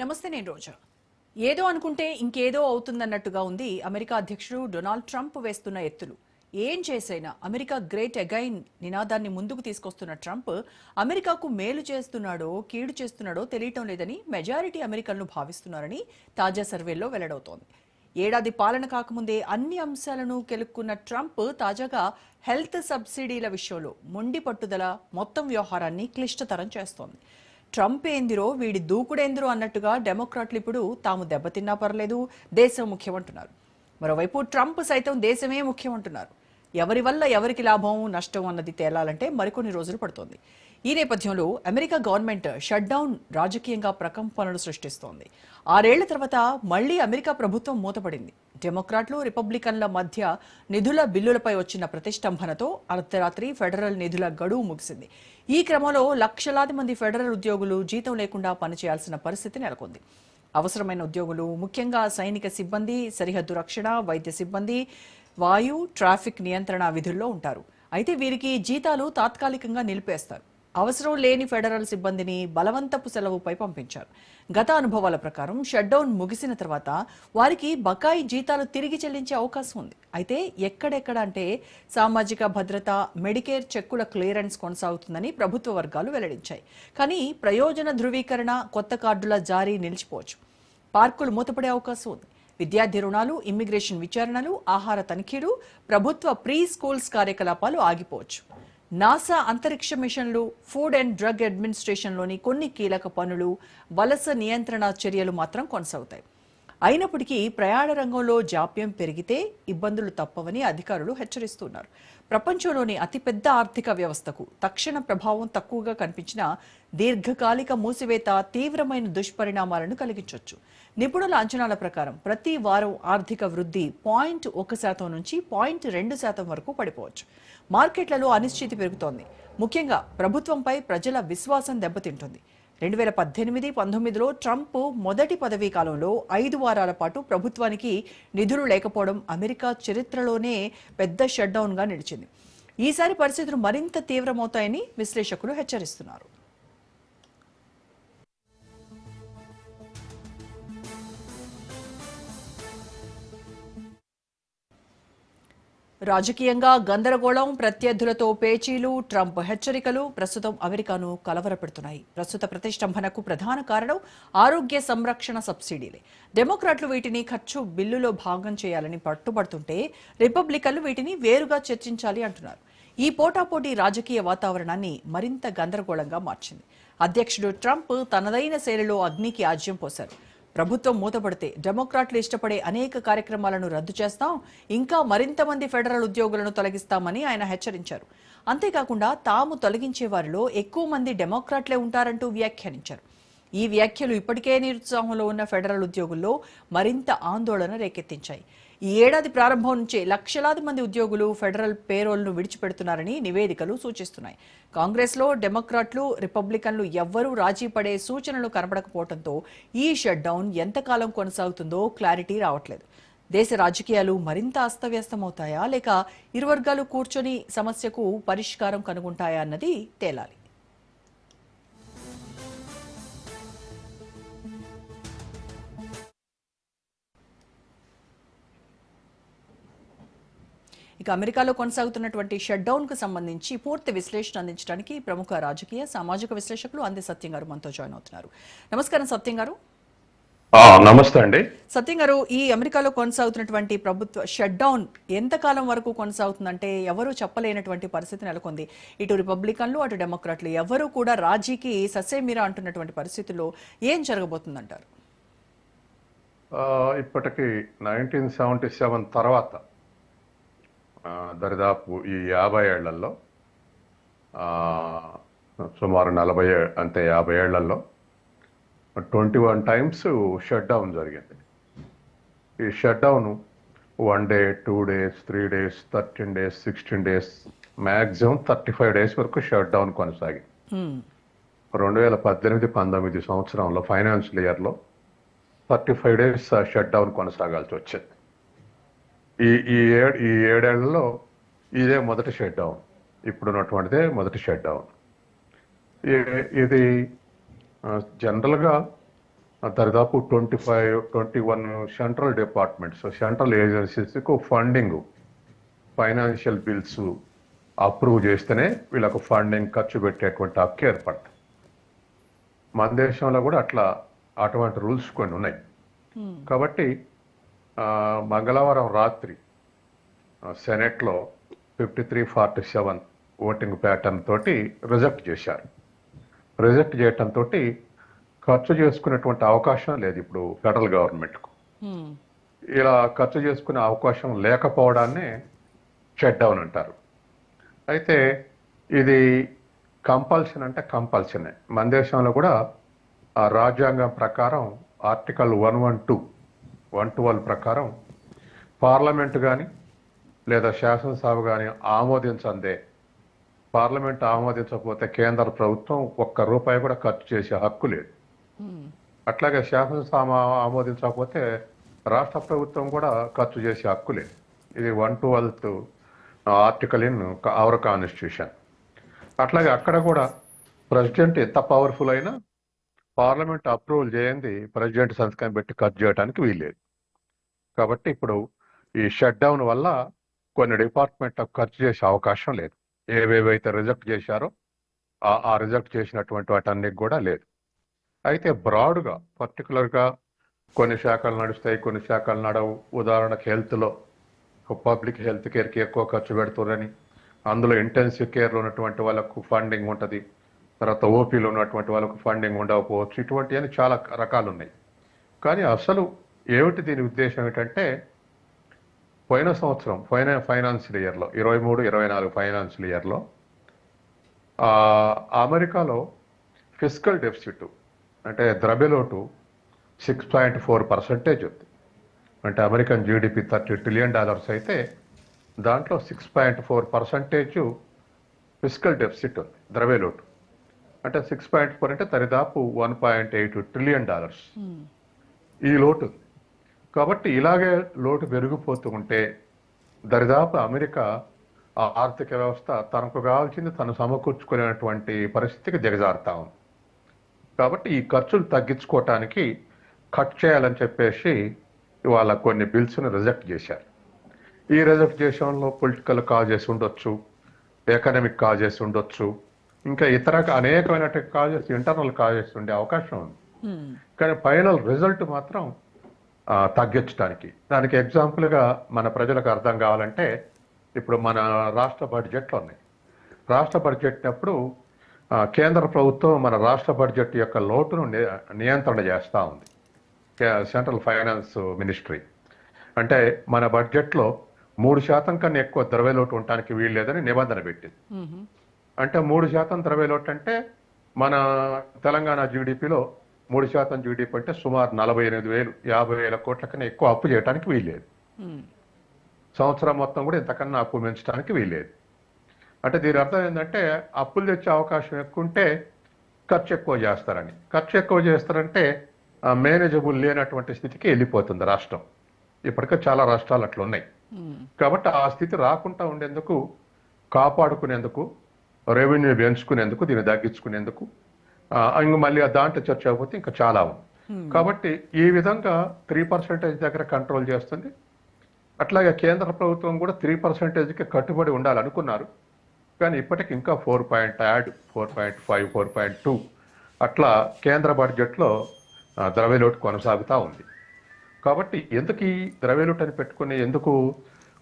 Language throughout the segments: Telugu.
నమస్తే, నేను రోజా. ఏదో అనుకుంటే ఇంకేదో అవుతుందన్నట్టుగా ఉంది అమెరికా అధ్యక్షుడు డొనాల్డ్ ట్రంప్ వేస్తున్న ఎత్తులు. ఏం చేసైనా అమెరికా గ్రేట్ అగైన్ నినాదాన్ని ముందుకు తీసుకొస్తున్న ట్రంప్ అమెరికాకు మేలు చేస్తున్నాడో కీడు చేస్తున్నాడో తెలియటం లేదని మెజారిటీ అమెరికన్లు భావిస్తున్నారని తాజా సర్వేల్లో వెల్లడవుతోంది. ఏడాది పాలన కాకముందే అన్ని అంశాలను కెలుక్కున్న ట్రంప్ తాజాగా హెల్త్ సబ్సిడీల విషయంలో మొండి పట్టుదల మొత్తం వ్యవహారాన్ని క్లిష్టతరం చేస్తోంది. ట్రంప్ ఏందిరో వీడి దూకుడేందిరో అన్నట్టుగా డెమోక్రాట్లు ఇప్పుడు తాము దెబ్బతిన్నా పర్లేదు, దేశం ముఖ్యమంటున్నారు. మరోవైపు ట్రంప్ సైతం దేశమే ముఖ్యమంటున్నారు. ఎవరి వల్ల ఎవరికి లాభం నష్టం అన్నది తేలాలంటే మరికొన్ని రోజులు పడుతోంది. ఈ నేపథ్యంలో అమెరికా గవర్నమెంట్ షట్ డౌన్ రాజకీయంగా ప్రకంపనలు సృష్టిస్తోంది. 6 ఏళ్ల తర్వాత మళ్లీ అమెరికా ప్రభుత్వం మూతపడింది. డెమోక్రాట్లు రిపబ్లికన్ల మధ్య నిధుల బిల్లులపై వచ్చిన ప్రతిష్టంభనతో అర్ధరాత్రి ఫెడరల్ నిధుల గడువు ముగిసింది. ఈ క్రమంలో లక్షలాది మంది ఫెడరల్ ఉద్యోగులు జీతం లేకుండా పనిచేయాల్సిన పరిస్థితి నెలకొంది. అవసరమైన ఉద్యోగులు ముఖ్యంగా సైనిక సిబ్బంది, సరిహద్దు రక్షణ, వైద్య సిబ్బంది, వాయు, ట్రాఫిక్ నియంత్రణ విధుల్లో ఉంటారు. అయితే వీరికి జీతాలు తాత్కాలికంగా నిలిపేస్తారు. అవసరం లేని ఫెడరల్ సిబ్బందిని బలవంతపు సెలవుపై పంపించారు. గత అనుభవాల ప్రకారం షట్డౌన్ ముగిసిన తర్వాత వారికి బకాయి జీతాలు తిరిగి చెల్లించే అవకాశం ఉంది. అయితే ఎక్కడెక్కడ అంటే సామాజిక భద్రత, మెడికేర్ చెక్కుల క్లియరెన్స్ కొనసాగుతుందని ప్రభుత్వ వర్గాలు వెల్లడించాయి. కానీ ప్రయోజన ధృవీకరణ, కొత్త కార్డుల జారీ నిలిచిపోవచ్చు. పార్కులు మూతపడే అవకాశం ఉంది. విద్యార్థి రుణాలు, ఇమ్మిగ్రేషన్ విచారణలు, ఆహార తనిఖీలు, ప్రభుత్వ ప్రీ స్కూల్స్ కార్యకలాపాలు ఆగిపోవచ్చు. నాసా అంతరిక్ష మిషన్లు, ఫుడ్ అండ్ డ్రగ్ అడ్మినిస్ట్రేషన్లోని కొన్ని కీలక పనులు, వలస నియంత్రణ చర్యలు మాత్రం కొనసాగుతాయి. అయినప్పటికీ ప్రయాణ రంగంలో జాప్యం పెరిగితే ఇబ్బందులు తప్పవని అధికారులు హెచ్చరిస్తున్నారు. ప్రపంచంలోని అతిపెద్ద ఆర్థిక వ్యవస్థకు తక్షణ ప్రభావం తక్కువగా కనిపించిన దీర్ఘకాలిక మూసివేత తీవ్రమైన దుష్పరిణామాలను కలిగించవచ్చు. నిపుణుల అంచనాల ప్రకారం ప్రతి వారం ఆర్థిక వృద్ధి 0.1% నుంచి 0.2% వరకు పడిపోవచ్చు. మార్కెట్లలో అనిశ్చితి పెరుగుతోంది. ముఖ్యంగా ప్రభుత్వంపై ప్రజల విశ్వాసం దెబ్బతింటుంది. 2018-19లో ట్రంప్ మొదటి పదవీ కాలంలో 5 వారాల పాటు ప్రభుత్వానికి నిధులు లేకపోవడం అమెరికా చరిత్రలోనే పెద్ద షట్డౌన్గా నిలిచింది. ఈసారి పరిస్థితులు మరింత తీవ్రమవుతాయని విశ్లేషకులు హెచ్చరిస్తున్నారు. రాజకీయంగా గందరగోళం, ప్రత్యర్థులతో పేచీలు, ట్రంప్ హెచ్చరికలు ప్రస్తుతం అమెరికాను కలవరపెడుతున్నాయి. ప్రస్తుత ప్రతిష్టంభనకు ప్రధాన కారణం ఆరోగ్య సంరక్షణ సబ్సిడీలే. డెమోక్రాట్లు వీటిని ఖర్చు బిల్లులో భాగం చేయాలని పట్టుబడుతుంటే రిపబ్లికన్లు వీటిని వేరుగా చర్చించాలి అంటున్నారు. ఈ పోటాపోటీ రాజకీయ వాతావరణాన్ని మరింత గందరగోళంగా మార్చింది. అధ్యక్షుడు ట్రంప్ తనదైన శైలిలో అగ్నికి ఆజ్యం పోశారు. ప్రభుత్వం మూతపడితే డెమోక్రాట్లు ఇష్టపడే అనేక కార్యక్రమాలను రద్దు చేస్తాం, ఇంకా మరింత మంది ఫెడరల్ ఉద్యోగులను తొలగిస్తామని ఆయన హెచ్చరించారు. అంతేకాకుండా తాము తొలగించే వారిలో ఎక్కువ మంది డెమోక్రాట్లే ఉంటారంటూ వ్యాఖ్యానించారు. ఈ వ్యాఖ్యలు ఇప్పటికే నిరుత్సాహంలో ఉన్న ఫెడరల్ ఉద్యోగుల్లో మరింత ఆందోళన రేకెత్తించాయి. ఈ ఏడాది ప్రారంభం నుంచే లక్షలాది మంది ఉద్యోగులు ఫెడరల్ పేరోల్ను విడిచిపెడుతున్నారని నివేదికలు సూచిస్తున్నాయి. కాంగ్రెస్లో డెమోక్రాట్లు, రిపబ్లికన్లు ఎవ్వరూ రాజీ పడే సూచనలు కనబడకపోవడంతో ఈ షట్డౌన్ ఎంతకాలం కొనసాగుతుందో క్లారిటీ రావట్లేదు. దేశ రాజకీయాలు మరింత అస్తవ్యస్తమవుతాయా, లేక ఇరు వర్గాలు కూర్చొని సమస్యకు పరిష్కారం కనుగొంటాయా అన్నది తేలాలి. ఇక అమెరికాలో కొనసాగుతున్నటువంటి షట్డౌన్ కు సంబంధించి పూర్తి విశ్లేషణ అందించడానికి ప్రముఖ రాజకీయ, సామాజిక విశ్లేషకులు అంది సత్యం గారు మనతో జాయిన్ అవుతున్నారు. నమస్కారం సత్యం గారు. నమస్తే అండి. సత్యం గారు, ఈ అమెరికాలో కొనసాగుతున్నటువంటి ప్రభుత్వ షట్డౌన్ ఎంతకాలం వరకు కొనసాగుతుందంటే ఎవరూ చెప్పలేనటువంటి పరిస్థితి నెలకొంది. ఇటు రిపబ్లికన్లు, అటు డెమోక్రాట్లు ఎవరూ కూడా రాజీకి ససేమిరా అంటున్నటువంటి పరిస్థితుల్లో ఏం జరగబోతుందంటారు? ఇప్పటికి 1977 తర్వాత దరిదాపు ఈ 50 ఏళ్లలో సుమారు 50 ఏళ్లలో 21 టైమ్స్ షట్ డౌన్ జరిగింది. ఈ shut down 1 day, 2 days, 3 days, 13 days, 16 days, maximum 35 days వరకు షట్ డౌన్ కొనసాగింది. 2018-19 సంవత్సరంలో ఫైనాన్షియల్ ఇయర్లో 35 days షట్ డౌన్ కొనసాగాల్సి వచ్చింది. ఈ ఏడేళ్లలో ఇదే మొదటి షట్ డౌన్, ఇప్పుడున్నటువంటిదే మొదటి షట్ డౌన్. ఇది జనరల్గా దరిదాపు 21 సెంట్రల్ డిపార్ట్మెంట్స్, సెంట్రల్ ఏజెన్సీస్కు ఫండింగ్, ఫైనాన్షియల్ బిల్స్ అప్రూవ్ చేస్తేనే వీళ్ళకు ఫండింగ్ ఖర్చు పెట్టేటువంటి హక్కు ఏర్పడుతుంది. మన దేశంలో కూడా అటువంటి రూల్స్ కొన్ని ఉన్నాయి. కాబట్టి మంగళవారం రాత్రి సెనెట్లో 53-47 ఓటింగ్ ప్యాటర్న్ తోటి రిజెక్ట్ చేశారు. రిజెక్ట్ చేయటంతో ఖర్చు చేసుకునేటువంటి అవకాశం లేదు ఇప్పుడు ఫెడరల్ గవర్నమెంట్కు. ఇలా ఖర్చు చేసుకునే అవకాశం లేకపోవడాన్నే షట్ డౌన్ అంటారు. అయితే ఇది కంపల్షన్ అంటే కంపల్షనే. మన దేశంలో కూడా ఆ రాజ్యాంగం ప్రకారం ఆర్టికల్ 112 ప్రకారం పార్లమెంటు కానీ లేదా శాసనసభ కానీ ఆమోదించందే, పార్లమెంట్ ఆమోదించకపోతే కేంద్ర ప్రభుత్వం ఒక్క రూపాయి కూడా ఖర్చు చేసే హక్కు లేదు. అట్లాగే శాసనసభ ఆమోదించకపోతే రాష్ట్ర ప్రభుత్వం కూడా ఖర్చు చేసే హక్కు లేదు. ఇది 112 ఆర్టికల్ ఇన్ అవర్ కాన్స్టిట్యూషన్. అట్లాగే అక్కడ కూడా ప్రెసిడెంట్ ఎంత పవర్ఫుల్ అయినా పార్లమెంట్ అప్రూవల్ చేయండి ప్రెసిడెంట్ సంతకం పెట్టి ఖర్చు చేయడానికి వీల్లేదు. కాబట్టి ఇప్పుడు ఈ షట్ డౌన్ వల్ల కొన్ని డిపార్ట్మెంట్ ఖర్చు చేసే అవకాశం లేదు. ఏవేవైతే రిజెక్ట్ చేశారో ఆ రిజెక్ట్ చేసినటువంటి వాటన్నిటి కూడా లేదు. అయితే బ్రాడ్గా పర్టికులర్గా కొన్ని శాఖలు నడుస్తాయి, కొన్ని శాఖలు నడవు. ఉదాహరణకు హెల్త్లో పబ్లిక్ హెల్త్ కేర్కి ఎక్కువ ఖర్చు పెడుతున్నారని, అందులో ఇంటెన్సివ్ కేర్లో ఉన్నటువంటి వాళ్ళకు ఫండింగ్ ఉంటుంది, తర్వాత ఓపీలో ఉన్నటువంటి వాళ్ళకు ఫండింగ్ ఉండకపోవచ్చు. ఇటువంటివన్నీ చాలా రకాలు ఉన్నాయి. కానీ అసలు ఏమిటి దీని ఉద్దేశం ఏంటంటే, పోయిన సంవత్సరం ఫైనాన్షియల్ ఇయర్లో 23-24 ఫైనాన్షియల్ ఇయర్లో అమెరికాలో ఫిస్కల్ డెఫిసిట్ అంటే ద్రవ్యలోటు 6.4% ఉంది. అంటే అమెరికన్ జీడిపి $30 ట్రిలియన్ అయితే దాంట్లో 6.4% ఫిస్కల్ డెఫిసిట్ ఉంది, ద్రవ్యలోటు. అంటే 6.4 అంటే దరిదాపు $1.8 ట్రిలియన్ ఈ లోటు ఉంది. కాబట్టి ఇలాగే లోటు పెరిగిపోతూ ఉంటే దరిదాపు అమెరికా ఆర్థిక వ్యవస్థ తనకు కావాల్సింది తను సమకూర్చుకునేటువంటి పరిస్థితికి దిగజారుతా ఉంది. కాబట్టి ఈ ఖర్చులు తగ్గించుకోవటానికి కట్ చేయాలని చెప్పేసి ఇవాళ కొన్ని బిల్స్ని రిజెక్ట్ చేశారు. ఈ రిజెక్ట్ చేయడంలో పొలిటికల్ కాజెస్ ఉండొచ్చు, ఎకనామిక్ కాజెస్ ఉండొచ్చు, ఇంకా ఇతర అనేకమైన కాజెస్, ఇంటర్నల్ కాజెస్ ఉండే అవకాశం ఉంది. కానీ ఫైనల్ రిజల్ట్ మాత్రం తగ్గించడానికి. దానికి ఎగ్జాంపుల్గా మన ప్రజలకు అర్థం కావాలంటే, ఇప్పుడు మన రాష్ట్ర బడ్జెట్లు ఉన్నాయి. రాష్ట్ర బడ్జెట్ అప్పుడు కేంద్ర ప్రభుత్వం మన రాష్ట్ర బడ్జెట్ యొక్క లోటును నియంత్రణ చేస్తూ ఉంది. సెంట్రల్ ఫైనాన్స్ మినిస్ట్రీ అంటే మన బడ్జెట్లో 3% కన్నా ఎక్కువ ద్రవ్యలోటు ఉండటానికి వీల్లేదని నిబంధన పెట్టింది. అంటే 3% ద్రవ్యలోటు అంటే మన తెలంగాణ జీడిపిలో 3% జీడిపి అంటే సుమారు 48,000-50,000 కోట్ల కన్నా ఎక్కువ అప్పు చేయడానికి వీల్లేదు. సంవత్సరం మొత్తం కూడా ఇంతకన్నా అప్పు పెంచడానికి వీల్లేదు. అంటే దీని అర్థం ఏంటంటే అప్పులు తెచ్చే అవకాశం ఎక్కువ ఉంటే ఖర్చు ఎక్కువ చేస్తారని. ఖర్చు ఎక్కువ చేస్తారంటే మేనేజబుల్ లేనటువంటి స్థితికి వెళ్ళిపోతుంది రాష్ట్రం. ఇప్పటికే చాలా రాష్ట్రాలు అట్లా ఉన్నాయి. కాబట్టి ఆ స్థితి రాకుండా ఉండేందుకు, కాపాడుకునేందుకు, రెవెన్యూ పెంచుకునేందుకు, దీన్ని తగ్గించుకునేందుకు, ఇంక మళ్ళీ దాంట్లో చర్చ అయిపోతే ఇంకా చాలా ఉంది. కాబట్టి ఈ విధంగా 3% దగ్గర కంట్రోల్ చేస్తుంది. అట్లాగే కేంద్ర ప్రభుత్వం కూడా 3%కి కట్టుబడి ఉండాలనుకున్నారు. కానీ ఇప్పటికి ఇంకా 4.5, 4.2 అట్లా కేంద్ర బడ్జెట్లో ద్రవ్యలోటు కొనసాగుతూ ఉంది. కాబట్టి ఎందుకు ఈ ద్రవ్యలోటు అని పెట్టుకుని ఎందుకు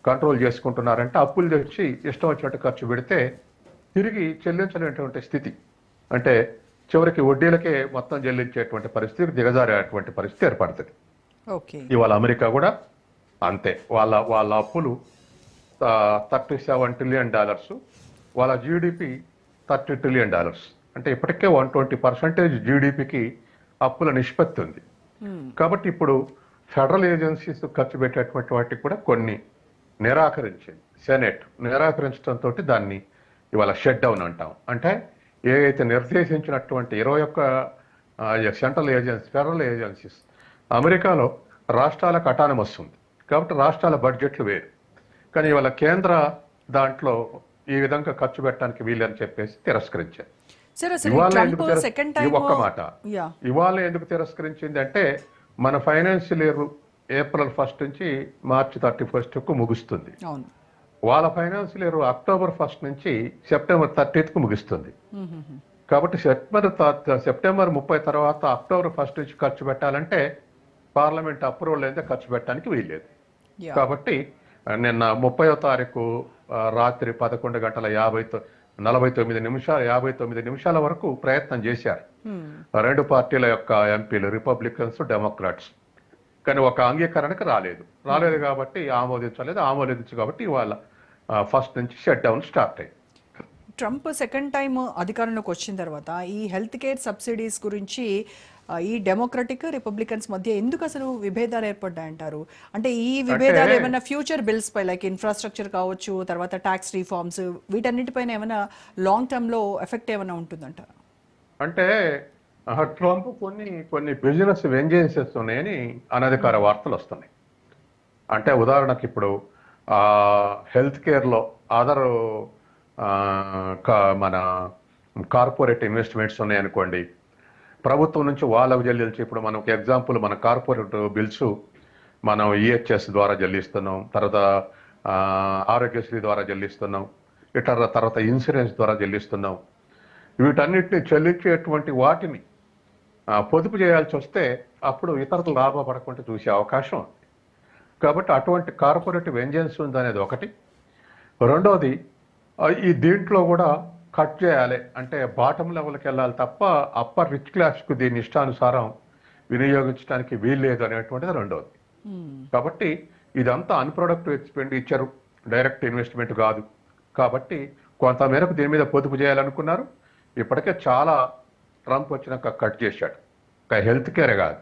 కంట్రోల్ చేసుకుంటున్నారంటే, అప్పులు తెచ్చి ఇష్టం వచ్చినట్టు ఖర్చు పెడితే తిరిగి చెల్లించలేనటువంటి స్థితి, అంటే చివరికి వడ్డీలకే మొత్తం చెల్లించేటువంటి పరిస్థితి, దిగజారేటువంటి పరిస్థితి ఏర్పడుతుంది. ఇవాళ అమెరికా కూడా అంతే. వాళ్ళ అప్పులు $37 ట్రిలియన్, వాళ్ళ జీడిపి $30 ట్రిలియన్. అంటే ఇప్పటికే 120% జీడిపికి అప్పుల నిష్పత్తి ఉంది. కాబట్టి ఇప్పుడు ఫెడరల్ ఏజెన్సీస్ ఖర్చు పెట్టేటువంటి వాటికి కూడా కొన్ని నిరాకరించింది. సెనెట్ నిరాకరించడంతో దాన్ని ఇవాళ షట్ డౌన్ అంటాం. అంటే ఏవైతే నిర్దేశించినటువంటి 21 సెంట్రల్ ఏజెన్సీ, ఫెడరల్ ఏజెన్సీస్, అమెరికాలో రాష్ట్రాలకు అటానమస్ ఉంది కాబట్టి రాష్ట్రాల బడ్జెట్లు వేరు. కానీ ఇవాళ కేంద్ర దాంట్లో ఈ విధంగా ఖర్చు పెట్టడానికి వీలని చెప్పేసి తిరస్కరించారు. సార్ అసలు ఇవాళ ట్రంప్ ఎందుకు సెకండ్ ఈ టైం ఒక్క మాట యా ఇవాళ ఎందుకు తిరస్కరించింది అంటే మన ఫైనాన్షియల్ ఇయర్ ఏప్రిల్ 1 నుంచి మార్చి 31కు ముగుస్తుంది. అవును. వాళ్ళ ఫైనాన్షియల్ ఇయర్ అక్టోబర్ 1 నుంచి సెప్టెంబర్ 30కు ముగుస్తుంది. కాబట్టి సెప్టెంబర్ 30 తర్వాత అక్టోబర్ 1 నుంచి ఖర్చు పెట్టాలంటే పార్లమెంట్ అప్రూవల్ అయితే ఖర్చు పెట్టడానికి వీల్లేదు. యా కాబట్టి నిన్న 30వ తారీఖు రాత్రి 11:49 వరకు ప్రయత్నం చేశారు రెండు పార్టీల యొక్క ఎంపీలు, రిపబ్లికన్స్, డెమోక్రాట్స్. కానీ ఒక అంగీకరణకు రాలేదు కాబట్టి ఆమోదించు కాబట్టి ఇవాళ 1 నుంచి షట్ డౌన్ స్టార్ట్ అయింది. ట్రంప్ సెకండ్ టైం అధికారంలోకి వచ్చిన తర్వాత ఈ హెల్త్ కేర్ సబ్సిడీస్ గురించి ఈ డెమోక్రటిక్ రిపబ్లికన్స్ మధ్య ఎందుకు అసలు విభేదాలు ఏర్పడ్డాయంటారు? అంటే ఈ విభేదాలు ఏమైనా ఫ్యూచర్ బిల్స్ పై లైక్ ఇన్ఫ్రాస్ట్రక్చర్ కావచ్చు, తర్వాత ట్యాక్స్ రీఫార్మ్స్, వీటన్నిటిపైన ఏమైనా లాంగ్ టర్మ్ లో ఎఫెక్ట్ ఏమైనా ఉంటుందంటారు? అంటే ట్రంప్ కొన్ని బిజినెస్ వెంజెన్సెస్ ఉన్నాయని అనధికార వార్తలు వస్తున్నాయి. అంటే ఉదాహరణకి ఇప్పుడు హెల్త్ కేర్లో అదర్ మన కార్పొరేట్ ఇన్వెస్ట్మెంట్స్ ఉన్నాయనుకోండి, ప్రభుత్వం నుంచి వాళ్ళకు చెల్లించి, ఇప్పుడు మనం ఒక ఎగ్జాంపుల్ మన కార్పొరేట్ బిల్స్ మనం ఈహెచ్ఎస్ ద్వారా చెల్లిస్తున్నాం, తర్వాత ఆరోగ్యశ్రీ ద్వారా చెల్లిస్తున్నాం, తర్వాత ఇన్సూరెన్స్ ద్వారా చెల్లిస్తున్నాం. వీటన్నిటిని చెల్లించేటువంటి వాటిని పొదుపు చేయాల్సి వస్తే అప్పుడు ఇతరులు లాభపడకుండా చూసే అవకాశం ఉంది. కాబట్టి అటువంటి కార్పొరేట్ వెంజెన్స్ ఉందనేది ఒకటి. రెండోది దీంట్లో కూడా కట్ చేయాలి అంటే బాటమ్ లెవెల్కి వెళ్ళాలి తప్ప అప్పర్ రిచ్ క్లాస్కు దీని ఇష్టానుసారం వినియోగించడానికి వీల్లేదు అనేటువంటిది రెండోది. కాబట్టి ఇదంతా అన్ప్రొడక్టివ్ ఎక్స్పెండిచర్, డైరెక్ట్ ఇన్వెస్ట్మెంట్ కాదు. కాబట్టి కొంతమేరకు దీని మీద పొదుపు చేయాలనుకున్నారు. ఇప్పటికే చాలా ట్రంప్ వచ్చినాక కట్ చేశాడు. హెల్త్ కేర్ కాదు,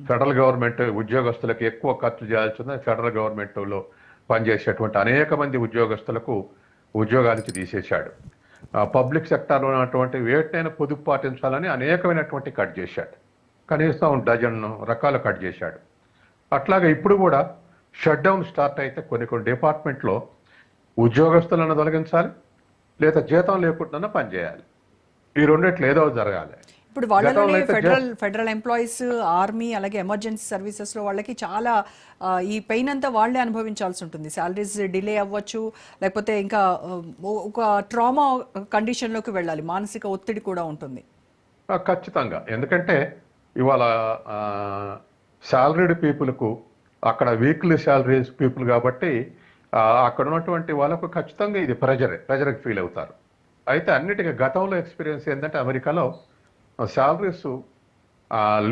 ఫెడరల్ గవర్నమెంట్ ఉద్యోగస్తులకు ఎక్కువ ఖర్చు చేయాల్సింది. ఫెడరల్ గవర్నమెంట్లో పనిచేసేటువంటి అనేక మంది ఉద్యోగస్తులకు ఉద్యోగానికి తీసేశాడు. పబ్లిక్ సెక్టార్లో ఉన్నటువంటి వేటినైనా పొదుపు పాటించాలని అనేకమైనటువంటి కట్ చేశాడు. కనీసం డజన్ రకాలు కట్ చేశాడు. అట్లాగే ఇప్పుడు కూడా షట్ డౌన్ స్టార్ట్ అయితే కొన్ని డిపార్ట్మెంట్లో ఉద్యోగస్తులను తొలగించాలి, లేదా జీతం లేకుండా పనిచేయాలి. ఈ రెండిట్లో ఏదో జరగాలి. ఇప్పుడు వాళ్ళలోనే ఫెడరల్ ఎంప్లాయీస్, ఆర్మీ, అలాగే ఎమర్జెన్సీ సర్వీసెస్ లో వాళ్ళకి చాలా ఈ పెయిన్ అంతా వాళ్ళే అనుభవించాల్సి ఉంటుంది. శాలరీస్ డిలే అవ్వచ్చు, లేకపోతే ఇంకా ఒక ట్రామా కండిషన్లోకి వెళ్ళాలి, మానసిక ఒత్తిడి కూడా ఉంటుంది. ఖచ్చితంగా. ఎందుకంటే ఇవాళ శాలరీడ్ పీపుల్కు అక్కడ వీక్లీ శాలరీస్ పీపుల్ కాబట్టి అక్కడ ఉన్నటువంటి వాళ్ళకు ఖచ్చితంగా ఇది ప్రెజర్కి ఫీల్ అవుతారు. అయితే అన్నిటికీ గతంలో ఎక్స్పీరియన్స్ ఏంటంటే అమెరికాలో శాలరీస్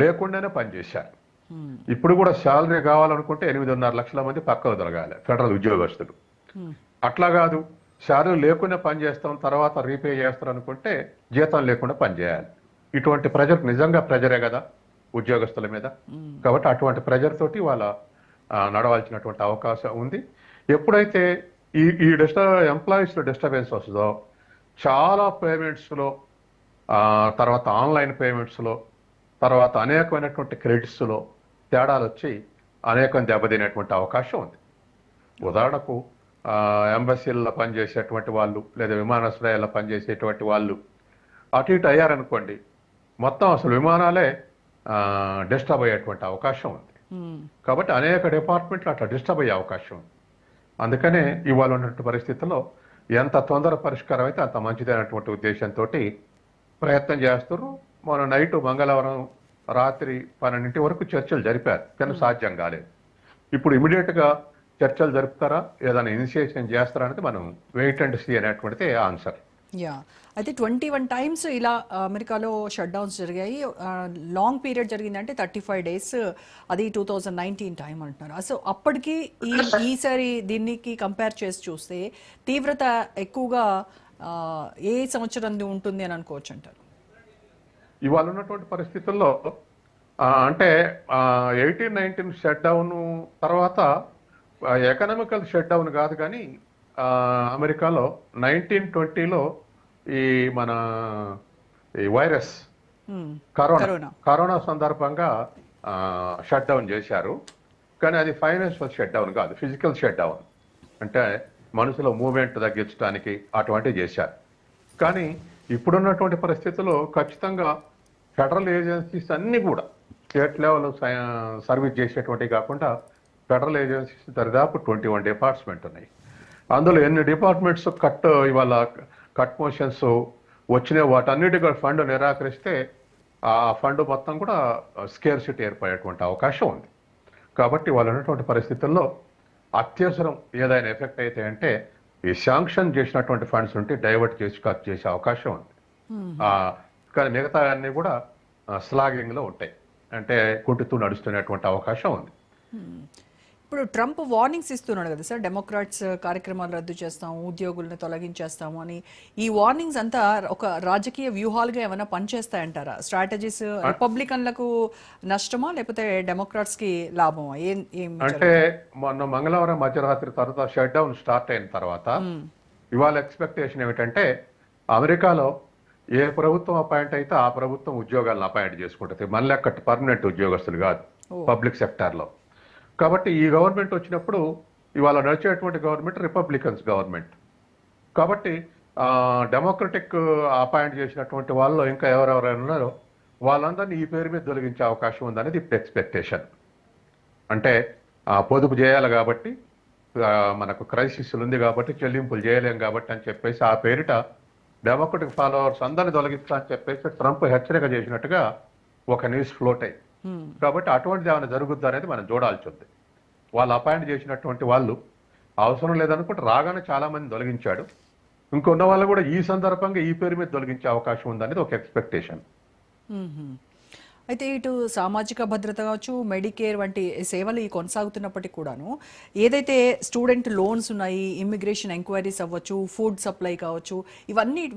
లేకుండానే పనిచేశారు. ఇప్పుడు కూడా శాలరీ కావాలనుకుంటే 8.5 లక్షల మంది పక్కకు దొరకాలి ఫెడరల్ ఉద్యోగస్తులు. అట్లా కాదు, శాలరీ లేకుండా పనిచేస్తాం, తర్వాత రీపే చేస్తారు అనుకుంటే జీతం లేకుండా పనిచేయాలి. ఇటువంటి ప్రెజర్ నిజంగా ప్రెజరే కదా ఉద్యోగస్తుల మీద. కాబట్టి అటువంటి ప్రెజర్ తోటి వాళ్ళ నడవాల్సినటువంటి అవకాశం ఉంది. ఎప్పుడైతే ఈ ఎంప్లాయీస్ డిస్టర్బెన్స్ వస్తుందో చాలా పేమెంట్స్లో, తర్వాత ఆన్లైన్ పేమెంట్స్లో, తర్వాత అనేకమైనటువంటి క్రెడిట్స్లో తేడాలు వచ్చి అనేకం దెబ్బతినేటువంటి అవకాశం ఉంది. ఉదాహరణకు ఎంబసీల్లో పనిచేసేటువంటి వాళ్ళు, లేదా విమానాశ్రయాల్లో పనిచేసేటువంటి వాళ్ళు అటు ఇటు అయ్యారనుకోండి, మొత్తం అసలు విమానాలే డిస్టర్బ్ అయ్యేటువంటి అవకాశం ఉంది. కాబట్టి అనేక డిపార్ట్మెంట్లు అట్లా డిస్టర్బ్ అయ్యే అవకాశం ఉంది. అందుకనే ఇవాళ ఉన్నటువంటి పరిస్థితుల్లో ఎంత తొందర పరిష్కారం అయితే అంత మంచిదైనటువంటి ఉద్దేశంతో ప్రయత్నం చేస్తారు. మొన్న నైటు మంగళవారం రాత్రి 12 వరకు చర్చలు జరిపారు, కానీ సాధ్యం కాలేదు. ఇప్పుడు ఇమీడియట్గా చర్చలు జరుపుతారా, ఏదైనా ఇనిషియేషన్ చేస్తారా అనేది మనం వెయిట్ అండ్ సీ అనేటువంటిది ఆన్సర్. యా అయితే 21 టైమ్స్ ఇలా అమెరికాలో షట్ డౌన్స్ జరిగాయి. లాంగ్ పీరియడ్ జరిగిందంటే 35 days, అది 2019 టైం అంటున్నారు. సో అప్పటికి ఈసారి దీనికి కంపేర్ చేసి చూస్తే తీవ్రత ఎక్కువగా ఏ సంవత్సరం ఉంటుంది అని అనుకోవచ్చు అంటారు? ఇవాళ ఉన్నటువంటి పరిస్థితుల్లో అంటే 18-19 షట్ డౌన్ తర్వాత ఎకనామికల్ షట్ డౌన్ కాదు, కానీ అమెరికాలో 1920లో ఈ మన ఈ వైరస్ కరోనా సందర్భంగా షట్ డౌన్ చేశారు. కానీ అది ఫైనాన్షియల్ షట్ డౌన్ కాదు, ఫిజికల్ షట్ డౌన్. అంటే మనుషుల మూవ్మెంట్ తగ్గించడానికి అటువంటివి చేశారు. కానీ ఇప్పుడున్నటువంటి పరిస్థితుల్లో ఖచ్చితంగా ఫెడరల్ ఏజెన్సీస్ అన్ని కూడా స్టేట్ లెవెల్ సర్వీస్ చేసేటువంటి కాకుండా ఫెడరల్ ఏజెన్సీస్ దరిదాపు 21 డిపార్ట్మెంట్ ఉన్నాయి. అందులో ఎన్ని డిపార్ట్మెంట్స్ ఇవాళ కట్ మోషన్స్ వచ్చినాయి, వాటన్నిటి కూడా ఫండ్ నిరాకరిస్తే ఆ ఫండ్ మొత్తం కూడా స్కేర్సిటీ ఏర్పడేటువంటి అవకాశం ఉంది. కాబట్టి వాళ్ళు ఉన్నటువంటి పరిస్థితుల్లో అత్యవసరం ఏదైనా ఎఫెక్ట్ అయితే అంటే ఈ శాంక్షన్ చేసినటువంటి ఫండ్స్ ఉంటే డైవర్ట్ చేసి ఖర్చు చేసే అవకాశం ఉంది. కానీ మిగతా అన్ని కూడా స్లాగింగ్ లో ఉంటాయి, అంటే కుంటుతూ నడుస్తున్నటువంటి అవకాశం ఉంది. ఇప్పుడు ట్రంప్ వార్నింగ్స్ ఇస్తున్నాడు కదా సార్, డెమోక్రాట్స్ కార్యక్రమాలు రద్దు చేస్తాము, ఉద్యోగులను తొలగించేస్తాము అని. ఈ వార్నింగ్స్ అంతా ఒక రాజకీయ వ్యూహాలుగా ఏమైనా పనిచేస్తాయంటారా? స్ట్రాటజీస్ రిపబ్లికన్లకు నష్టమా లేకపోతే డెమోక్రాట్స్ కి లాభమా? అంటే మొన్న మంగళవారం మధ్యరాత్రి తర్వాత షట్ డౌన్ స్టార్ట్ అయిన తర్వాత ఇవాళ ఎక్స్పెక్టేషన్ ఏమిటంటే అమెరికాలో ఏ ప్రభుత్వం అపాయింట్ అయితే ఆ ప్రభుత్వం ఉద్యోగాలను అపాయింట్ చేసుకుంటుంది, మళ్ళీ అక్కడ పర్మనెంట్ ఉద్యోగస్తులు కాదు పబ్లిక్ సెక్టార్ లో. కాబట్టి ఈ గవర్నమెంట్ వచ్చినప్పుడు ఇవాళ నడిచేటువంటి గవర్నమెంట్ రిపబ్లికన్స్ గవర్నమెంట్. కాబట్టి డెమోక్రటిక్ అపాయింట్ చేసినటువంటి వాళ్ళు ఇంకా ఎవరెవరైనా ఉన్నారో వాళ్ళందరినీ ఈ పేరు మీద తొలగించే అవకాశం ఉందనేది ఇప్పుడు ఎక్స్పెక్టేషన్. అంటే పొదుపు చేయాలి కాబట్టి, మనకు క్రైసిస్ ఉంది కాబట్టి, చెల్లింపులు చేయలేం కాబట్టి అని చెప్పేసి ఆ పేరిట డెమోక్రటిక్ ఫాలోవర్స్ అందరినీ తొలగిస్తా అని చెప్పేసి ట్రంప్ హెచ్చరిక చేసినట్టుగా ఒక న్యూస్ ఫ్లోట్ అయ్యి. కాబట్టి అటువంటిది ఏమైనా జరుగుద్దా అనేది మనం చూడాల్సి ఉంది. వాళ్ళు అపాయింట్ చేసినటువంటి వాళ్ళు అవసరం లేదనుకుంటే రాగానే చాలా మంది తొలగించాడు, ఇంకొన్న వాళ్ళు కూడా ఈ సందర్భంగా ఈ పేరు మీద తొలగించే అవకాశం ఉందనేది ఒక ఎక్స్పెక్టేషన్. అయితే ఇటు సామాజిక భద్రత కావచ్చు, మెడికేర్ వంటి సేవలు ఈ కొనసాగుతున్నప్పటికీ కూడాను ఏదైతే స్టూడెంట్ లోన్స్ ఉన్నాయి, ఇమ్మిగ్రేషన్ ఎంక్వైరీస్ అవ్వచ్చు, ఫుడ్ సప్లై కావచ్చు,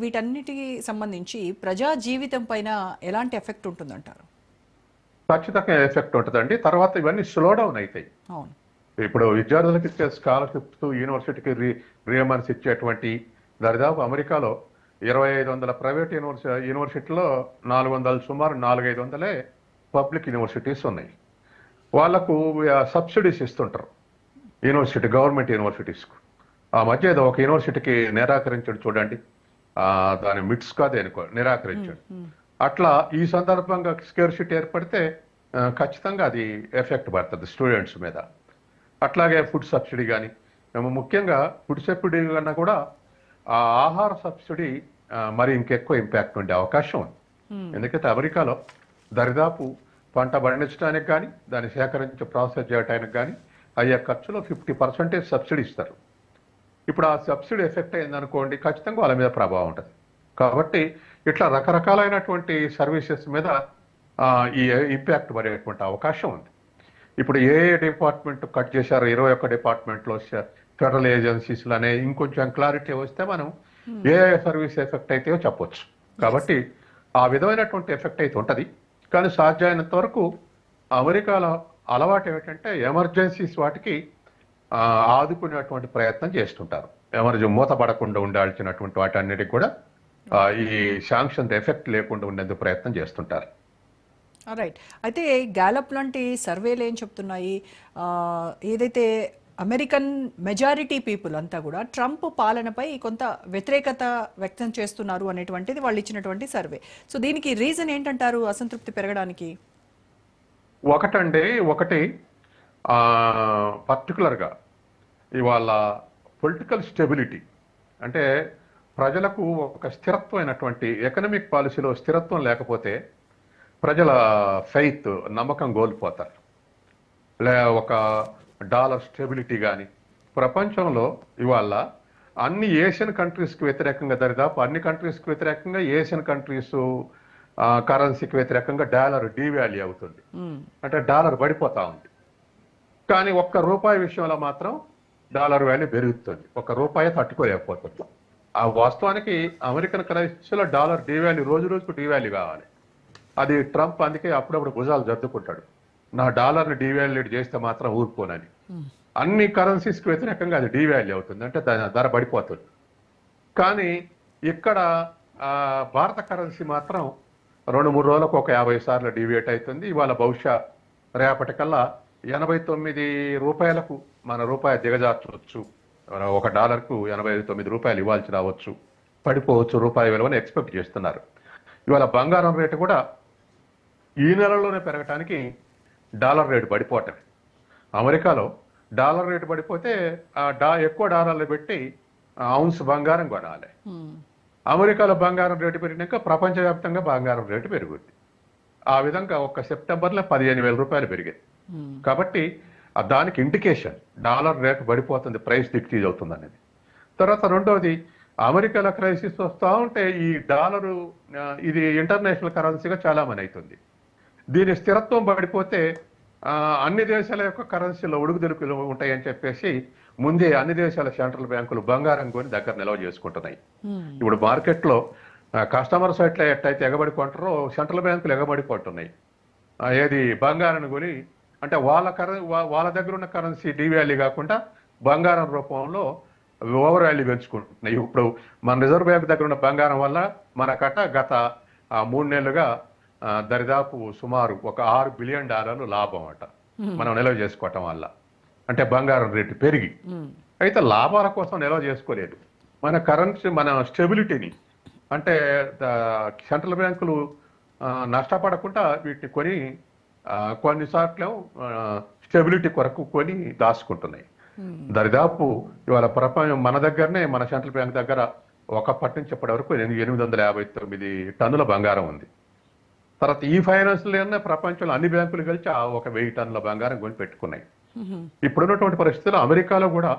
వీటన్నిటికి సంబంధించి ప్రజా జీవితం పైన ఎలాంటి ఎఫెక్ట్ ఉంటుందంటారు? ఖచ్చితంగా ఎఫెక్ట్ ఉంటుందండి. తర్వాత ఇవన్నీ స్లో డౌన్ అవుతాయి. ఇప్పుడు విద్యార్థులకు ఇచ్చే స్కాలర్షిప్స్, యూనివర్సిటీకి రియమన్స్ ఇచ్చేటువంటి దరిదాపు అమెరికాలో 2500 ప్రైవేట్ యూనివర్సిటీలో 400 సుమారు 400-500 పబ్లిక్ యూనివర్సిటీస్ ఉన్నాయి. వాళ్లకు సబ్సిడీస్ ఇస్తుంటారు యూనివర్సిటీ, గవర్నమెంట్ యూనివర్సిటీస్కు. ఆ మధ్య ఏదో ఒక యూనివర్సిటీకి నిరాకరించాడు చూడండి, దాని మిట్స్ కాదు అనుకో నిరాకరించాడు. అట్లా ఈ సందర్భంగా స్కేర్సిటీ ఏర్పడితే ఖచ్చితంగా అది ఎఫెక్ట్ పడుతుంది స్టూడెంట్స్ మీద. అట్లాగే ఫుడ్ సబ్సిడీ కానీ, ముఖ్యంగా ఫుడ్ సబ్సిడీ కన్నా కూడా ఆహార సబ్సిడీ మరి ఇంకెక్కువ ఇంపాక్ట్ ఉండే అవకాశం ఉంది. ఎందుకంటే అమెరికాలో దరిదాపు పంట పండించడానికి కానీ, దాన్ని సేకరించి ప్రాసెస్ చేయడానికి కానీ అయ్యే ఖర్చులో 50% సబ్సిడీ ఇస్తారు. ఇప్పుడు ఆ సబ్సిడీ ఎఫెక్ట్ అయిందనుకోండి, ఖచ్చితంగా వాళ్ళ మీద ప్రభావం ఉంటుంది. కాబట్టి ఇట్లా రకరకాలైనటువంటి సర్వీసెస్ మీద ఈ ఇంపాక్ట్ పడేటువంటి అవకాశం ఉంది. ఇప్పుడు ఏ డిపార్ట్మెంట్ కట్ చేశారో 21 డిపార్ట్మెంట్లో ఫెడరల్ ఏజెన్సీస్లు అనే ఇంకొంచెం క్లారిటీ వస్తే మనం ఏ సర్వీస్ ఎఫెక్ట్ అయితే చెప్పొచ్చు. కాబట్టి ఆ విధమైనటువంటి ఎఫెక్ట్ అయితే ఉంటుంది. కానీ సాధ్యమైనంత వరకు అమెరికాలో అలవాటు ఏమిటంటే ఎమర్జెన్సీస్ వాటికి ఆదుకునేటువంటి ప్రయత్నం చేస్తుంటారు. మూతపడకుండా ఉండాల్సినటువంటి వాటి అన్నిటికి కూడా ఈ శాంక్షన్ ఎఫెక్ట్ లేకుండా ఉండేందుకు ప్రయత్నం చేస్తుంటారు. రైట్. అయితే గ్యాలప్ లాంటి సర్వేలు ఏం చెప్తున్నాయి, ఏదైతే అమెరికన్ మెజారిటీ పీపుల్ అంతా కూడా ట్రంప్ పాలనపై కొంత వ్యతిరేకత వ్యక్తం చేస్తున్నారు అనేటువంటిది వాళ్ళు ఇచ్చినటువంటి సర్వే. సో దీనికి రీజన్ ఏంటంటారు అసంతృప్తి పెరగడానికి? ఒకటి పర్టికులర్గా ఇవాళ పొలిటికల్ స్టెబిలిటీ, అంటే ప్రజలకు ఒక స్థిరత్వమైనటువంటి ఎకనామిక్ పాలసీలో స్థిరత్వం లేకపోతే ప్రజల ఫెయిత్, నమ్మకం కోల్పోతారు. ఒక డాలర్ స్టెబిలిటీ కానీ, ప్రపంచంలో ఇవాళ అన్ని ఏషియన్ కంట్రీస్కి వ్యతిరేకంగా దరిదాపు అన్ని కంట్రీస్కి వ్యతిరేకంగా ఏషియన్ కంట్రీస్ కరెన్సీకి వ్యతిరేకంగా డాలర్ డీవాల్యూ అవుతుంది, అంటే డాలర్ పడిపోతా ఉంది. కానీ ₹1 విషయంలో మాత్రం డాలర్ వాల్యూ పెరుగుతుంది, ₹1 తట్టుకోలేకపోతుంది. ఆ వాస్తవానికి అమెరికన్ కరెన్సీలో డాలర్ డీవాల్యూ రోజు రోజుకు డీవాల్యూ కావాలి. అది ట్రంప్ అందుకే అప్పుడప్పుడు భుజాలు జరుపుకుంటాడు, నా డాలర్ని డీవాల్యూడ్ చేస్తే మాత్రం ఊరుకోనని. అన్ని కరెన్సీస్కి వ్యతిరేకంగా అది డీవాల్యూ అవుతుంది, అంటే ధర పడిపోతుంది. కానీ ఇక్కడ భారత కరెన్సీ మాత్రం 2-3 రోజులకు ఒక 50 సార్లు డీవియేట్ అవుతుంది. ఇవాళ బహుశా రేపటికల్లా ₹89 మన రూపాయి దిగజార్చవచ్చు, $1కు ₹89 ఇవ్వాల్సి రావచ్చు. పడిపోవచ్చు రూపాయి విలువని ఎక్స్పెక్ట్ చేస్తున్నారు. ఇవాళ బంగారం రేటు కూడా ఈ నెలలోనే పెరగటానికి డాలర్ రేటు పడిపోవటం. అమెరికాలో డాలర్ రేటు పడిపోతే ఎక్కువ డాలర్లు పెట్టి ఔన్స్ బంగారం కొనాలి. అమెరికాలో బంగారం రేటు పెరిగినాక ప్రపంచవ్యాప్తంగా బంగారం రేటు పెరుగుద్ది. ఆ విధంగా ఒక్క సెప్టెంబర్లో 15,000 రూపాయలు పెరిగింది. కాబట్టి దానికి ఇండికేషన్ డాలర్ రేటు పడిపోతుంది, ప్రైస్ డిక్రీజ్ అవుతుంది అనేది. తర్వాత రెండోది, అమెరికాలో క్రైసిస్ వస్తూ ఉంటే ఈ డాలరు ఇది ఇంటర్నేషనల్ కరెన్సీగా చాలా మని అవుతుంది. దీని స్థిరత్వం పడిపోతే అన్ని దేశాల యొక్క కరెన్సీలో ఒడుగుదొడుకులు ఉంటాయని చెప్పేసి ముందే అన్ని దేశాల సెంట్రల్ బ్యాంకులు బంగారం కొని దగ్గర నిల్వ చేసుకుంటున్నాయి. ఇప్పుడు మార్కెట్లో కస్టమర్స్ ఎట్లయితే ఎగబడి కొంటారో సెంట్రల్ బ్యాంకులు ఎగబడి కొంటున్నాయి. ఏది బంగారాన్ని కొని, అంటే వాళ్ళ దగ్గర ఉన్న కరెన్సీ డివాల్యూ కాకుండా బంగారం రూపంలో ఓవర్ వాల్యూ పెంచుకుంటున్నాయి. ఇప్పుడు మన రిజర్వ్ బ్యాంక్ దగ్గర ఉన్న బంగారం వల్ల మనకట గత 3 నెలలుగా దరిదాపు సుమారు ఒక $6 బిలియన్ లాభం అట మనం నిల్వ చేసుకోవటం వల్ల. అంటే బంగారం రేటు పెరిగి. అయితే లాభాల కోసం నిల్వ చేసుకోలేదు, మన కరెన్సీ మన స్టెబిలిటీని, అంటే సెంట్రల్ బ్యాంకులు నష్టపడకుండా వీటిని కొని కొన్నిసార్లు స్టెబిలిటీ కొరకు కొని దాచుకుంటున్నాయి. దరిదాపు ఇవాళ ప్రపంచం మన దగ్గరనే, మన సెంట్రల్ బ్యాంక్ దగ్గర ఒకప్పటి నుంచి ఇప్పటి వరకు 859 టన్నుల బంగారం ఉంది. తర్వాత ఈ ఫైనాన్స్లో ప్రపంచంలో అన్ని బ్యాంకులు కలిసి 1,000 టన్నుల బంగారం కొని పెట్టుకున్నాయి. ఇప్పుడున్నటువంటి పరిస్థితుల్లో అమెరికాలో కూడా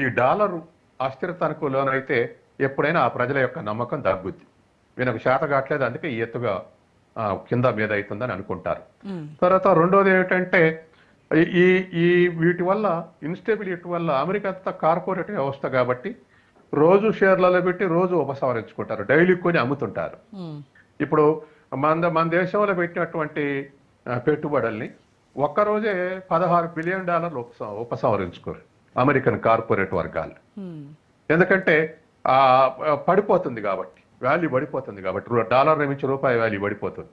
ఈ డాలరు అస్థిరతకు లోనైతే ఎప్పుడైనా ఆ ప్రజల యొక్క నమ్మకం తగ్గుద్ది. వీళ్ళకి శాత కావట్లేదు, అందుకే ఈ ఎత్తుగా కింద మీద అవుతుందని అనుకుంటారు. తర్వాత రెండోది ఏమిటంటే ఈ ఈ వీటి వల్ల ఇన్స్టెబిలిటీ వల్ల అమెరికా అంతా కార్పొరేట్ వ్యవస్థ కాబట్టి రోజు షేర్లలో పెట్టి రోజు ఉపసంహరించుకుంటారు, డైలీ కొని అమ్ముతుంటారు. ఇప్పుడు మన దేశంలో పెట్టినటువంటి పెట్టుబడుల్ని ఒక్కరోజే $16 బిలియన్ ఉపసంహరించుకోరు అమెరికన్ కార్పొరేట్ వర్గాలు. ఎందుకంటే పడిపోతుంది కాబట్టి, వాల్యూ పడిపోతుంది కాబట్టి, డాలర్ మించి రూపాయి వాల్యూ పడిపోతుంది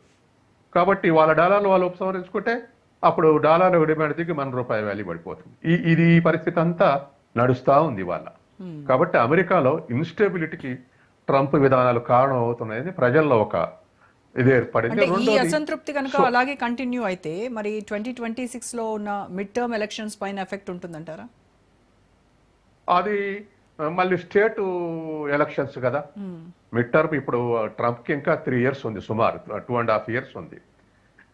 కాబట్టి వాళ్ళ డాలర్లు వాళ్ళు ఉపసంహరించుకుంటే అప్పుడు డాలర్ డిమాండ్ దిగి మన రూపాయి వాల్యూ పడిపోతుంది. ఈ పరిస్థితి అంతా నడుస్తూ ఉంది ఇవాళ. కాబట్టి అమెరికాలో ఇన్స్టెబిలిటీకి ట్రంప్ విధానాలు కారణం అవుతున్నాయని ప్రజల్లో ఒక ఇది ఏర్పడింది. ఈ అసంతృప్తి కనుక అలాగే కంటిన్యూ అయితే మరి 2026 లో ఉన్న మిడ్ టర్మ్ ఎలక్షన్స్ పైన ఎఫెక్ట్ ఉంటుందంటారా? అది మళ్ళీ స్టేట్ ఎలక్షన్స్ కదా. మిడ్ టర్మ్ ఇప్పుడు ట్రంప్ కి ఇంకా 3 years ఉంది, సుమారు 2.5 years ఉంది.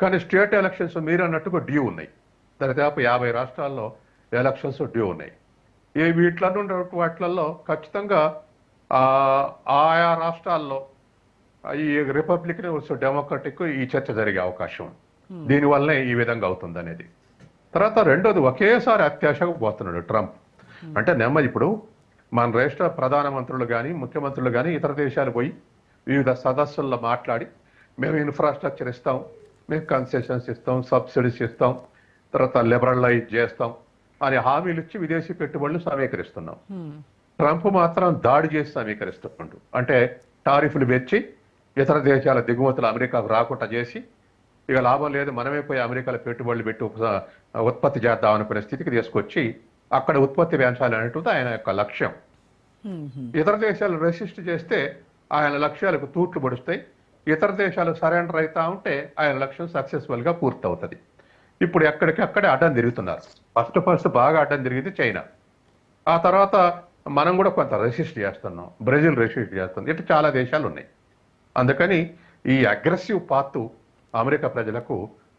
కానీ స్టేట్ ఎలక్షన్స్ మీరు అన్నట్టుగా డ్యూ ఉన్నాయి. దాదాపు 50 రాష్ట్రాల్లో ఎలక్షన్స్ డ్యూ ఉన్నాయి. వాటిలలో ఖచ్చితంగా ఆయా రాష్ట్రాల్లో ఈ రిపబ్లికన్ డెమోక్రటిక్ ఈ చర్చ జరిగే అవకాశం, దీనివల్లనే ఈ విధంగా అవుతుంది అనేది. తర్వాత రెండోది, ఒకేసారి అత్యాశకు పోతున్నాడు ట్రంప్. అంటే నెమ్మది ఇప్పుడు మన రాష్ట్ర ప్రధానమంత్రులు కానీ ముఖ్యమంత్రులు కానీ ఇతర దేశాలు పోయి వివిధ సదస్సుల్లో మాట్లాడి మేము ఇన్ఫ్రాస్ట్రక్చర్ ఇస్తాం, మేము కన్సెషన్స్ ఇస్తాం, సబ్సిడీస్ ఇస్తాం, తర్వాత లిబరలైజ్ చేస్తాం అని హామీలు ఇచ్చి విదేశీ పెట్టుబడులు సమీకరిస్తున్నాం. ట్రంప్ మాత్రం దాడి చేసి సమీకరిస్తున్నాడు. అంటే టారిఫ్లు పెంచి ఇతర దేశాల దిగుమతులు అమెరికాకు రాకుండా చేసి ఇక లాభం లేదు, మనమే పోయి అమెరికాలో పెట్టుబడులు పెట్టి ఉత్పత్తి చేద్దాం అనుకునే స్థితికి తీసుకొచ్చి అక్కడ ఉత్పత్తి పెంచాలి అనేటువంటి ఆయన యొక్క లక్ష్యం. ఇతర దేశాలు రెసిస్ట్ చేస్తే ఆయన లక్ష్యాలకు తూట్లు పడుస్తాయి. ఇతర దేశాలు సరెండర్ అవుతా ఉంటే ఆయన లక్ష్యం సక్సెస్ఫుల్ గా పూర్తవుతుంది. ఇప్పుడు ఎక్కడికక్కడే అడ్డం తిరుగుతున్నారు. ఫస్ట్ బాగా అడ్డం తిరిగింది చైనా. ఆ తర్వాత మనం కూడా కొంత రెసిస్ట్ చేస్తున్నాం, బ్రెజిల్ రెసిస్ట్ చేస్తుంది, ఇట్లా చాలా దేశాలు ఉన్నాయి. అందుకని ఈ అగ్రెసివ్ పాత్ అమెరికా ప్రజలకు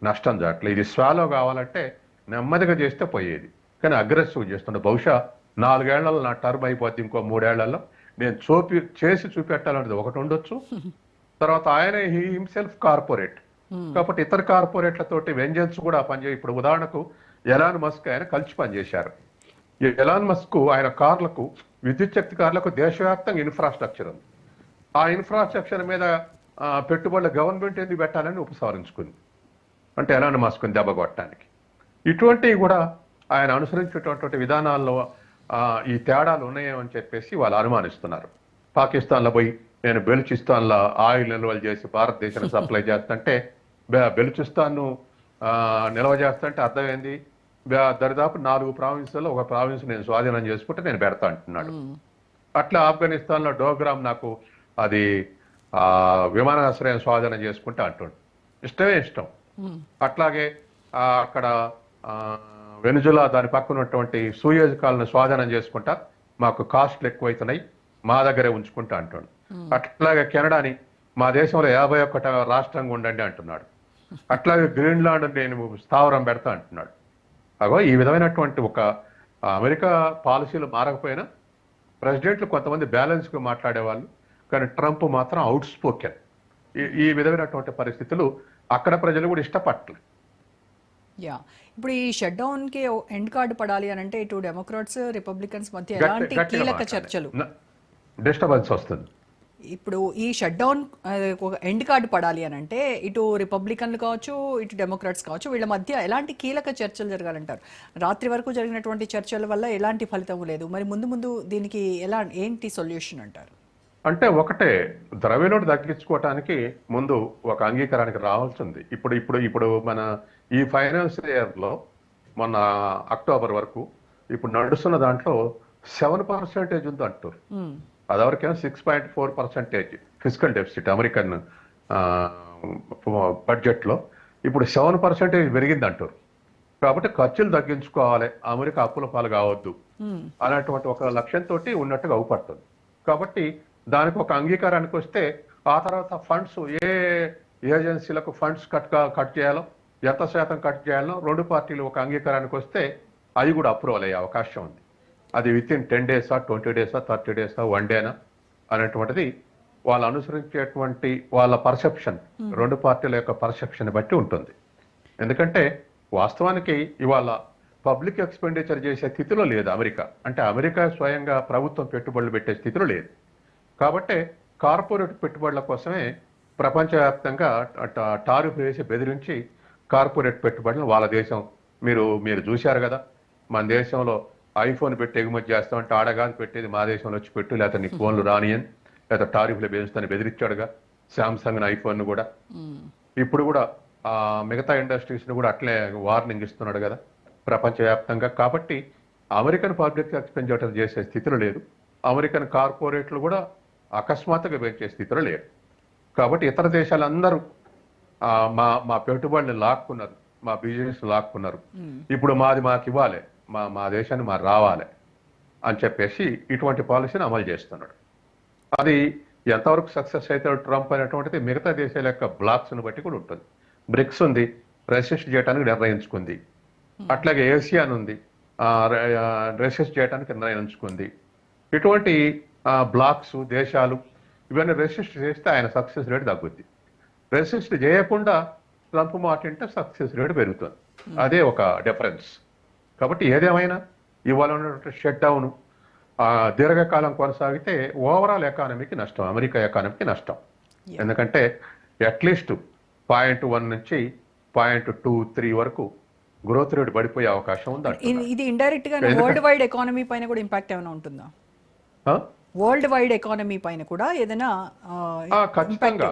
నష్టం జరగట్లేదు. ఇది స్వాలో కావాలంటే నెమ్మదిగా చేస్తే పోయేది, కానీ అగ్రెసివ్ చేస్తుండే. బహుశా 4 ఏళ్లలో నా టర్మ్ అయిపోద్ది, ఇంకో 3 ఏళ్లలో నేను చేసి చూపెట్టాలనేది ఒకటి ఉండొచ్చు. తర్వాత ఆయన హిమ్సెల్ఫ్ కార్పొరేట్ కాబట్టి ఇతర కార్పొరేట్లతోటి వెంజన్స్ కూడా పనిచేయ. ఇప్పుడు ఉదాహరణకు ఎలాన్ మస్క్ ఆయన కలిసి పనిచేశారు. ఈ ఎలాన్ మస్క్ ఆయన కార్లకు, విద్యుత్ శక్తి కార్లకు దేశవ్యాప్తంగా ఇన్ఫ్రాస్ట్రక్చర్ ఉంది. ఆ ఇన్ఫ్రాస్ట్రక్చర్ మీద పెట్టుబడుల గవర్నమెంట్ ఎందుకు పెట్టాలని ఉపసంహరించుకుంది, అంటే ఎలాన్ మస్క్ దెబ్బ కొట్టడానికి. ఇటువంటివి కూడా ఆయన అనుసరించేటటువంటి విధానాల్లో ఈ తేడాలు ఉన్నాయేమని చెప్పేసి వాళ్ళు అనుమానిస్తున్నారు. పాకిస్తాన్లో పోయి నేను బెలుచిస్తాన్లో ఆయిల్ నిల్వలు చేసి భారతదేశానికి సప్లై చేస్తుంటే, బెలుచిస్తాన్ను నిల్వ చేస్తుంటే అర్థమైంది దరిదాపు 4 ప్రావిన్స్లలో ఒక ప్రావిన్స్ నేను స్వాధీనం చేసుకుంటే నేను పెడతా అంటున్నాడు. అట్లా ఆఫ్ఘనిస్తాన్లో డోగ్రామ్ నాకు అది విమానాశ్రయం స్వాధీనం చేసుకుంటే అంటుండు. ఇష్టమే ఇష్టం. అట్లాగే అక్కడ వెనుజులా దాని పక్కన ఉన్నటువంటి సూయేజ్ కాలను స్వాధీనం చేసుకుంటా మాకు కాస్ట్లు ఎక్కువైతున్నాయి, మా దగ్గరే ఉంచుకుంటా అంటుండు. అట్లాగే కెనడాని మా దేశంలో 51 రాష్ట్రంగా ఉండండి అంటున్నాడు. అట్లాగే గ్రీన్లాండ్ నేను స్థావరం పెడతా అంటున్నాడు. అగో ఈ విధమైనటువంటి ఒక అమెరికా పాలసీలు మారకపోయినా ప్రెసిడెంట్లు కొంతమంది బ్యాలెన్స్గా మాట్లాడేవాళ్ళు, కానీ ట్రంప్ మాత్రం అవుట్ స్పోకెన్. ఈ విధమైనటువంటి పరిస్థితులు అక్కడ ప్రజలు కూడా ఇష్టపడలేదు. యా, ఇప్పుడు ఈ షట్ డౌన్ కి ఎండ్ కార్డు పడాలి అని అంటే ఇటు డెమోక్రాట్స్ రిపబ్లికన్స్ మధ్య ఎలాంటి కీలక చర్చలు, డిస్టర్బెన్స్ వస్తుంది. ఇప్పుడు ఈ షట్ డౌన్ ఒక ఎండ్ కార్డు పడాలి అని అంటే ఇటు రిపబ్లికన్లు కావచ్చు, ఇటు డెమోక్రాట్స్ కావచ్చు, వీళ్ళ మధ్య ఎలాంటి కీలక చర్చలు జరగాలంటారు? రాత్రి వరకు జరిగినటువంటి చర్చల వల్ల ఎలాంటి ఫలితం లేదు. మరి ముందు దీనికి ఏంటి సొల్యూషన్ అంటారు? అంటే ఒకటే, ద్రవ్యలోటు తగ్గించుకోవటానికి ముందు ఒక అంగీకారానికి రావాల్సింది. ఇప్పుడు మన ఈ ఫైనాన్షియల్ ఇయర్లో మొన్న అక్టోబర్ వరకు ఇప్పుడు నడుస్తున్న దాంట్లో 7% ఉంది అంటారు. అదివరకేమో 6.4% ఫిజికల్ డెఫిసిట్ అమెరికన్ బడ్జెట్లో, ఇప్పుడు 7% పెరిగింది అంటారు. కాబట్టి ఖర్చులు తగ్గించుకోవాలి, అమెరికా అప్పుల పాలు కావద్దు అనేటువంటి ఒక లక్ష్యంతో ఉన్నట్టుగా అవుపడుతుంది. కాబట్టి దానికి ఒక అంగీకారానికి వస్తే ఆ తర్వాత ఫండ్స్ ఏ ఏజెన్సీలకు ఫండ్స్ కట్ చేయాలో, ఎంత శాతం కట్ చేయాలో రెండు పార్టీలు ఒక అంగీకారానికి వస్తే అది కూడా అప్రూవల్ అయ్యే అవకాశం ఉంది. అది వితిన్ 10 డేసా, 20 డేసా, 30 డేసా, 1 డేనా అనేటువంటిది వాళ్ళు అనుసరించేటువంటి వాళ్ళ పర్సెప్షన్, రెండు పార్టీల యొక్క పర్సెప్షన్ బట్టి ఉంటుంది. ఎందుకంటే వాస్తవానికి ఇవాళ పబ్లిక్ ఎక్స్పెండిచర్ చేసే స్థితిలో లేదు అమెరికా. అంటే అమెరికా స్వయంగా ప్రభుత్వం పెట్టుబడులు పెట్టే స్థితిలో లేదు. కాబట్టి కార్పొరేట్ పెట్టుబడుల కోసమే ప్రపంచవ్యాప్తంగా టారిఫ్ వేసి బెదిరించి కార్పొరేట్ పెట్టుబడులు వాళ్ళ దేశం, మీరు చూశారు కదా, మన దేశంలో ఐఫోన్ పెట్టి ఎగుమతి చేస్తామంటే ఆడగాదు పెట్టేది మా దేశంలో వచ్చి పెట్టు, లేకపోతే నీ ఫోన్లు రానియని, లేదా టారిఫ్లు పెంచుతాను బెదిరించాడుగా శాంసంగ్ ఐఫోన్ కూడా. ఇప్పుడు కూడా మిగతా ఇండస్ట్రీస్ని కూడా అట్లే వార్నింగ్ ఇస్తున్నాడు కదా ప్రపంచవ్యాప్తంగా. కాబట్టి అమెరికన్ పబ్లిక్ ఎక్స్పెండిచర్ చేసే స్థితిలో లేదు, అమెరికన్ కార్పొరేట్లు కూడా అకస్మాత్తుగా పెంచే స్థితిలో లేరు. కాబట్టి ఇతర దేశాలందరూ మా పెట్టుబడులు లాక్కున్నారు, మా బిజినెస్ లాక్కున్నారు, ఇప్పుడు మాకు ఇవ్వాలి, మా దేశాన్ని రావాలి అని చెప్పేసి ఇటువంటి పాలసీని అమలు చేస్తున్నాడు. అది ఎంతవరకు సక్సెస్ అవుతాడు ట్రంప్ అనేటువంటిది మిగతా దేశాల యొక్క బ్లాక్స్ని బట్టి కూడా ఉంటుంది. బ్రిక్స్ ఉంది, రెసిస్ట్ చేయడానికి నిర్ణయించుకుంది. అట్లాగే ఏసియాన్ ఉంది, రెసిస్ట్ చేయడానికి నిర్ణయించుకుంది. ఇటువంటి బ్లాక్స్, దేశాలు ఇవన్నీ రెసిస్ట్ చేస్తే ఆయన సక్సెస్ రేట్ తగ్గుద్ది. రెసిస్ట్ చేయకుండా ట్రంప్ మాట అంటే సక్సెస్ రేట్ పెరుగుతుంది. అదే ఒక డిఫరెన్స్. కాబట్టి ఏదేమైనా ఇవాళ ఉన్నటువంటి షట్ డౌన్ దీర్ఘకాలం కొనసాగితే ఓవరాల్ ఎకానమీకి నష్టం, అమెరికా ఎకానమీకి నష్టం. ఎందుకంటే అట్లీస్ట్ 0.1 నుంచి 0.23 వరకు గ్రోత్ రేట్ పడిపోయే అవకాశం ఉంది. ఇది ఇండైరెక్ట్ గా వరల్డ్ వైడ్ ఎకానమీ పైన కూడా ఇంపాక్ట్ ఏమైనా ఉంటుందా? వరల్డ్ వైడ్ ఎకానమీ పైన కూడా ఏదైనా? ఖచ్చితంగా.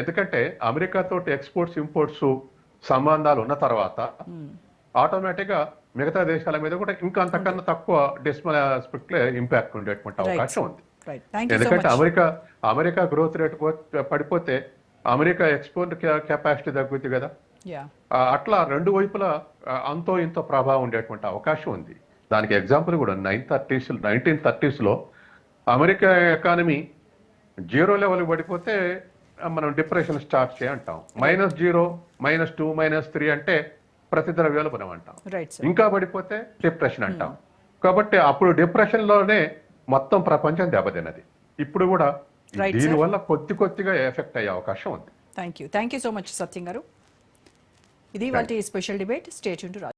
ఎందుకంటే అమెరికా తోటి ఎక్స్పోర్ట్స్ ఇంపోర్ట్స్ సంబంధాలు ఉన్న తర్వాత ఆటోమేటిక్ గా మిగతా దేశాల మీద కూడా ఇంకా అంతకన్నా తక్కువ డెసిమల్ ఆస్పెక్ట్ ఇంపాక్ట్ ఉండేటువంటి అవకాశం ఉంది. ఎందుకంటే అమెరికా గ్రోత్ రేట్ పడిపోతే అమెరికా ఎక్స్పోర్ట్ కెపాసిటీ తగ్గుద్ది కదా. అట్లా రెండు వైపులా అంతో ఇంతో ప్రభావం ఉండేటువంటి అవకాశం ఉంది. దానికి ఎగ్జాంపుల్ కూడా 1930s లో అమెరికా ఎకానమీ 0 లెవెల్ పడిపోతే మనం డిప్రెషన్ స్టార్ట్ చేయంటాం. -0, -2, -3 అంటే ప్రతిద్రవ్యోల్బణం అంటాం. ఇంకా పడిపోతే డిప్రెషన్ అంటాం. కాబట్టి అప్పుడు డిప్రెషన్ లోనే మొత్తం ప్రపంచం దెబ్బతిన్నది. ఇప్పుడు కూడా దీనివల్ల కొద్దిగా ఎఫెక్ట్ అయ్యే అవకాశం ఉంది. థ్యాంక్ యూ సో మచ్ సత్యం గారు. ఇది వాటి special debate. Stay tuned to